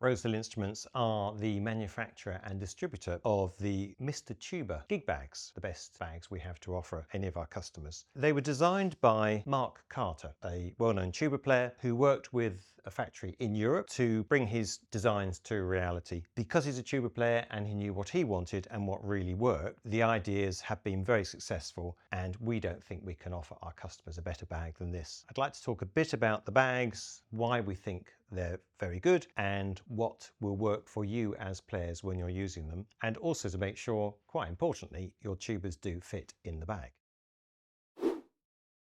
Rosehill Instruments are the manufacturer and distributor of the Mr. Tuber gig bags, the best bags we have to offer any of our customers. They were designed by Mark Carter, a well-known tuba player who worked with a factory in Europe to bring his designs to reality. Because he's a tuba player and he knew what he wanted and what really worked, the ideas have been very successful, and we don't think we can offer our customers a better bag than this. I'd like to talk a bit about the bags, why we think they're very good, and what will work for you as players when you're using them, and also to make sure, quite importantly, your tubas do fit in the bag.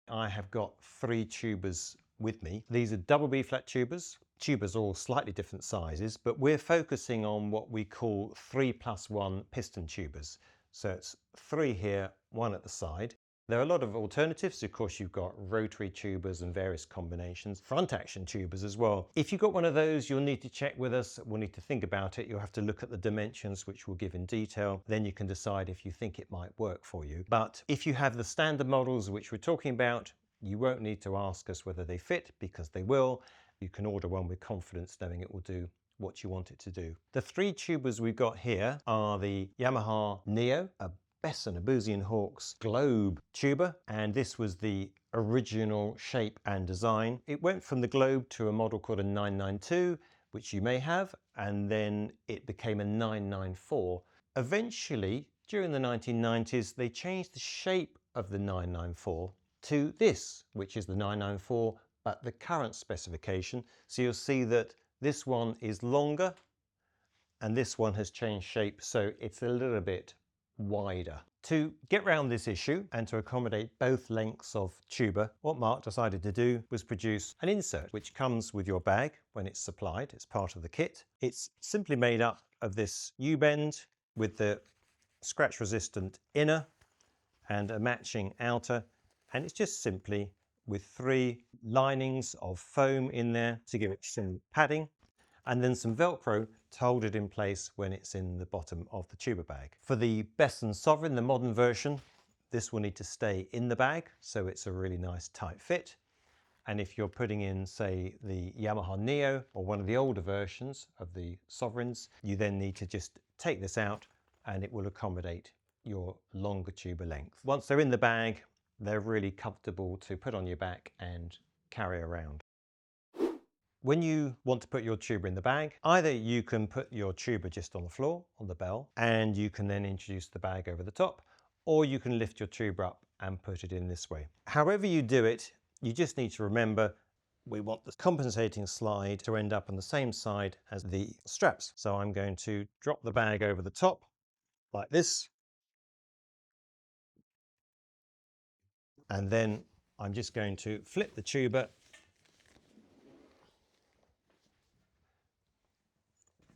I have got 3 tubas with me. These are double B flat tubas. Tubas are all slightly different sizes, but we're focusing on what we call 3+1 piston tubas. So it's 3 here, 1 at the side. There are a lot of alternatives. Of course, you've got rotary tubas and various combinations, front action tubas as well. If you've got one of those, you'll need to check with us. We'll need to think about it. You'll have to look at the dimensions, which we'll give in detail. Then you can decide if you think it might work for you. But if you have the standard models which we're talking about, you won't need to ask us whether they fit, because they will. You can order one with confidence knowing it will do what you want it to do. The 3 tubas we've got here are the Yamaha Neo, a Besson, a Boozy & Hawkes Globe tuba, and this was the original shape and design. It went from the Globe to a model called a 992, which you may have, and then it became a 994. Eventually, during the 1990s, they changed the shape of the 994 to this, which is the 994, but the current specification. So you'll see that this one is longer and this one has changed shape, so it's a little bit wider. To get around this issue and to accommodate both lengths of tuba, what Mark decided to do was produce an insert which comes with your bag when it's supplied. It's part of the kit. It's simply made up of this U-bend with the scratch resistant inner and a matching outer, and it's just simply with 3 linings of foam in there to give it some padding, and then some Velcro to hold it in place when it's in the bottom of the tuba bag. For the Besson Sovereign, the modern version, this will need to stay in the bag, so it's a really nice tight fit. And if you're putting in, say, the Yamaha Neo or one of the older versions of the Sovereigns, you then need to just take this out and it will accommodate your longer tuba length. Once they're in the bag, they're really comfortable to put on your back and carry around. When you want to put your tuba in the bag, either you can put your tuba just on the floor, on the bell, and you can then introduce the bag over the top, or you can lift your tuba up and put it in this way. However you do it, you just need to remember we want the compensating slide to end up on the same side as the straps. So I'm going to drop the bag over the top like this, and then I'm just going to flip the tuba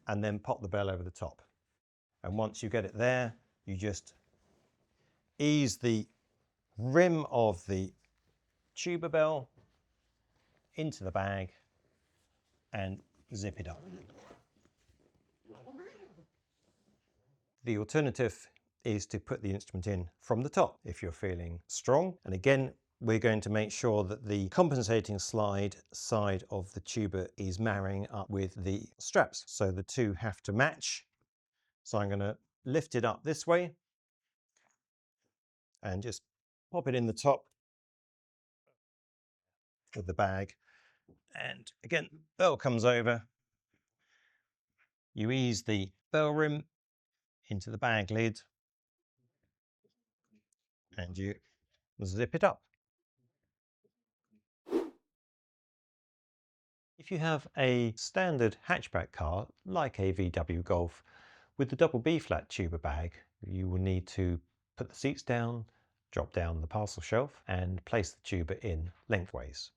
and then pop the bell over the top. And once you get it there, you just ease the rim of the tuba bell into the bag and zip it up. The alternative is to put the instrument in from the top if you're feeling strong. And again, we're going to make sure that the compensating slide side of the tuba is marrying up with the straps. So the two have to match. So I'm going to lift it up this way and just pop it in the top of the bag. And again, bell comes over. You ease the bell rim into the bag lid and you zip it up. If you have a standard hatchback car like a VW Golf with the double B flat tuba bag, you will need to put the seats down, drop down the parcel shelf and place the tuba in lengthways.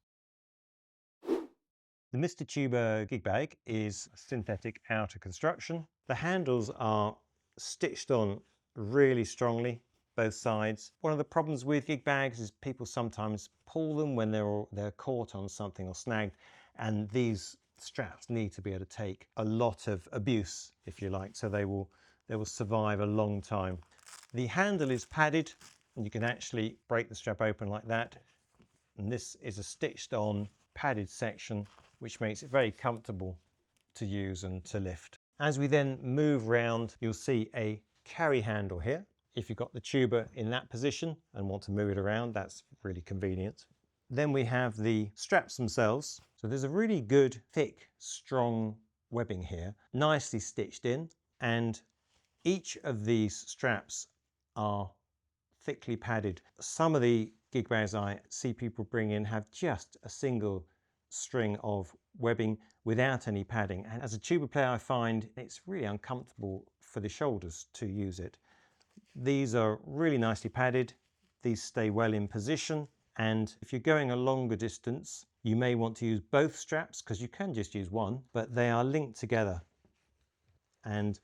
The Mr. Tuba gig bag is synthetic outer construction. The handles are stitched on really strongly, both sides. One of the problems with gig bags is people sometimes pull them when they're caught on something or snagged, and these straps need to be able to take a lot of abuse, if you like, so they will survive a long time. The handle is padded, and you can actually break the strap open like that. And this is a stitched on padded section, which makes it very comfortable to use and to lift. As we then move round, you'll see a carry handle here. If you've got the tuba in that position and want to move it around, that's really convenient. Then we have the straps themselves. So there's a really good, thick, strong webbing here, nicely stitched in, and each of these straps are thickly padded. Some of the gig bags I see people bring in have just a single string of webbing without any padding, and as a tuba player I find it's really uncomfortable for the shoulders to use it. These are really nicely padded, these stay well in position, and if you're going a longer distance you may want to use both straps, because you can just use one, but they are linked together, and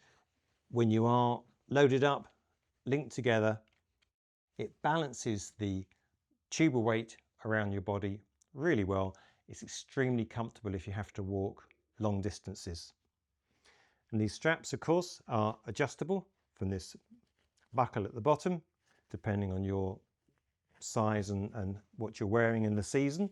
when you are loaded up, linked together, it balances the tuba weight around your body really well. It's extremely comfortable if you have to walk long distances. And these straps, of course, are adjustable from this buckle at the bottom, depending on your size and what you're wearing in the season.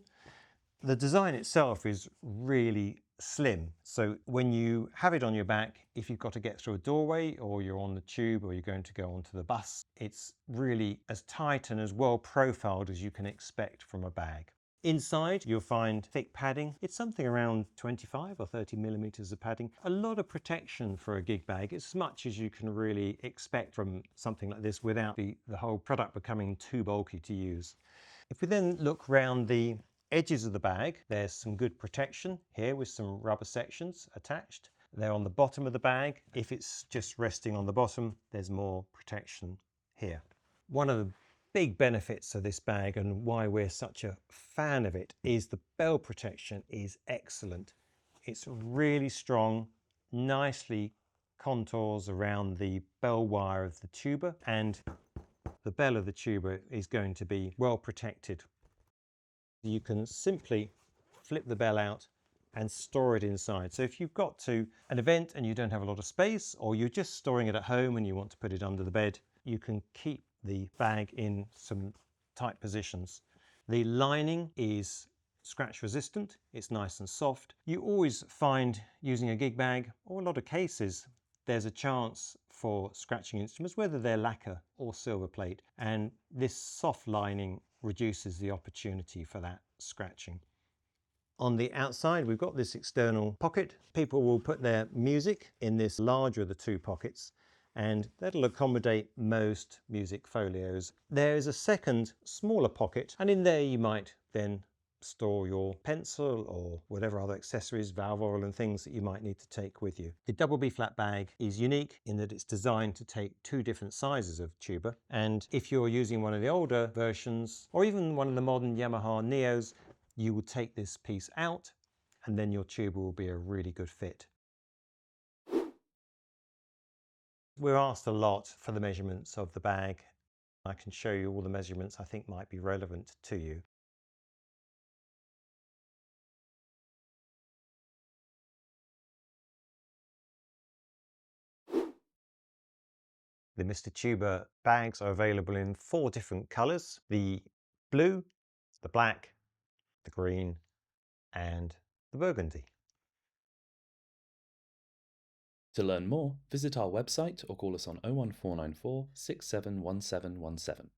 The design itself is really slim, so when you have it on your back, if you've got to get through a doorway or you're on the tube or you're going to go onto the bus, it's really as tight and as well profiled as you can expect from a bag. Inside you'll find thick padding. It's something around 25 or 30 millimeters of padding. A lot of protection for a gig bag, as much as you can really expect from something like this without the whole product becoming too bulky to use. If we then look round the edges of the bag, there's some good protection here with some rubber sections attached. They're on the bottom of the bag. If it's just resting on the bottom, there's more protection here. One of the big benefits of this bag and why we're such a fan of it is the bell protection is excellent. It's really strong, nicely contours around the bell wire of the tuba, and the bell of the tuba is going to be well protected. You can simply flip the bell out and store it inside. So if you've got to an event and you don't have a lot of space, or you're just storing it at home and you want to put it under the bed, you can keep the bag in some tight positions. The lining is scratch resistant, it's nice and soft. You always find using a gig bag, or a lot of cases, there's a chance for scratching instruments, whether they're lacquer or silver plate, and this soft lining reduces the opportunity for that scratching. On the outside we've got this external pocket. People will put their music in this larger of the two pockets, and that'll accommodate most music folios. There is a second smaller pocket, and in there you might then store your pencil or whatever other accessories, valve oil and things that you might need to take with you. The double B flat bag is unique in that it's designed to take two different sizes of tuba, and if you're using one of the older versions or even one of the modern Yamaha Neos, you will take this piece out and then your tuba will be a really good fit. We're asked a lot for the measurements of the bag. I can show you all the measurements I think might be relevant to you. The Mr. Tuba bags are available in 4 different colours: the blue, the black, the green and the burgundy. To learn more, visit our website or call us on 01494 671717.